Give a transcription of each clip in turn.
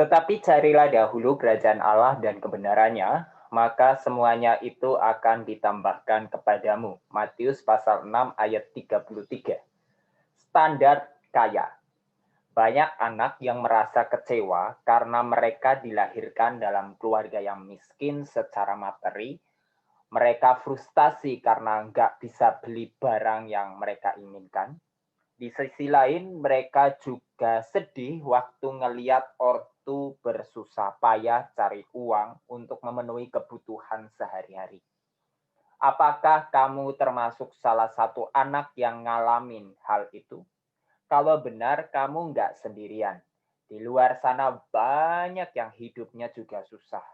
Tetapi carilah dahulu kerajaan Allah dan kebenarannya, maka semuanya itu akan ditambahkan kepadamu. Matius pasal 6 ayat 33. Standar kaya. Banyak anak yang merasa kecewa karena mereka dilahirkan dalam keluarga yang miskin secara materi. Mereka frustasi karena nggak bisa beli barang yang mereka inginkan. Di sisi lain, mereka juga sedih waktu ngeliat ortu bersusah payah cari uang untuk memenuhi kebutuhan sehari-hari. Apakah kamu termasuk salah satu anak yang ngalamin hal itu? Kalau benar, kamu nggak sendirian. Di luar sana banyak yang hidupnya juga susah.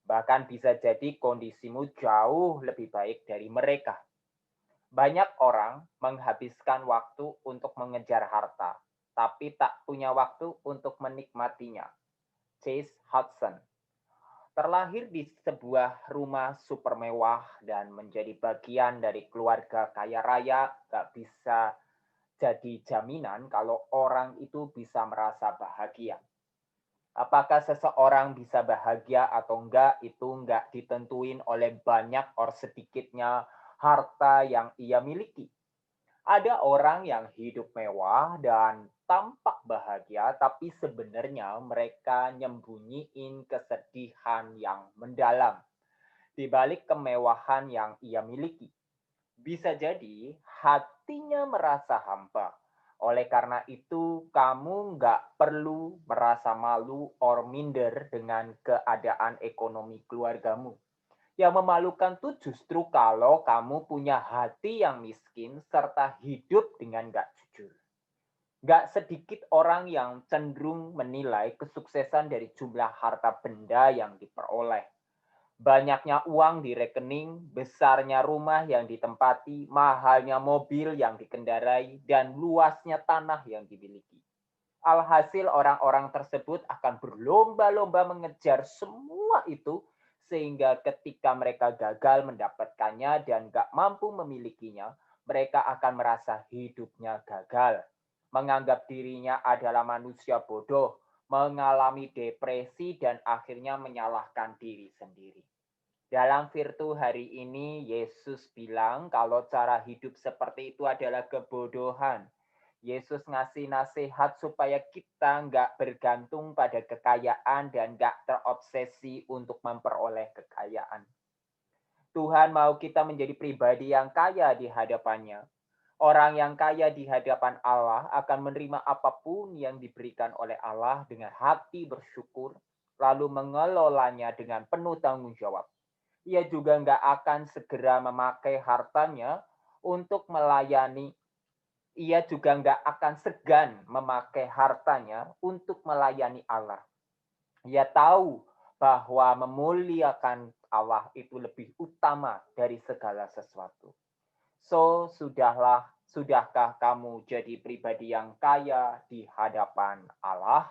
Bahkan bisa jadi kondisimu jauh lebih baik dari mereka. Banyak orang menghabiskan waktu untuk mengejar harta, tapi tak punya waktu untuk menikmatinya. Chase Hudson terlahir di sebuah rumah super mewah dan menjadi bagian dari keluarga kaya raya gak bisa jadi jaminan kalau orang itu bisa merasa bahagia. Apakah seseorang bisa bahagia atau enggak itu enggak ditentuin oleh banyak or sedikitnya harta yang ia miliki. Ada orang yang hidup mewah dan tampak bahagia, tapi sebenarnya mereka nyembunyiin kesedihan yang mendalam di balik kemewahan yang ia miliki. Bisa jadi hatinya merasa hampa. Oleh karena itu, kamu nggak perlu merasa malu or minder dengan keadaan ekonomi keluargamu. Yang memalukan tuh justru kalau kamu punya hati yang miskin serta hidup dengan gak jujur. Gak sedikit orang yang cenderung menilai kesuksesan dari jumlah harta benda yang diperoleh. Banyaknya uang di rekening, besarnya rumah yang ditempati, mahalnya mobil yang dikendarai, dan luasnya tanah yang dimiliki. Alhasil orang-orang tersebut akan berlomba-lomba mengejar semua itu sehingga ketika mereka gagal mendapatkannya dan gak mampu memilikinya, mereka akan merasa hidupnya gagal. Menganggap dirinya adalah manusia bodoh, mengalami depresi dan akhirnya menyalahkan diri sendiri. Dalam Virtu hari ini, Yesus bilang kalau cara hidup seperti itu adalah kebodohan. Yesus ngasih nasihat supaya kita nggak bergantung pada kekayaan dan nggak terobsesi untuk memperoleh kekayaan. Tuhan mau kita menjadi pribadi yang kaya di hadapannya. Orang yang kaya di hadapan Allah akan menerima apapun yang diberikan oleh Allah dengan hati bersyukur, lalu mengelolanya dengan penuh tanggung jawab. Ia juga nggak akan segera memakai hartanya untuk melayani ia juga nggak akan segan memakai hartanya untuk melayani Allah. Ia tahu bahwa memuliakan Allah itu lebih utama dari segala sesuatu. Sudahkah kamu jadi pribadi yang kaya di hadapan Allah?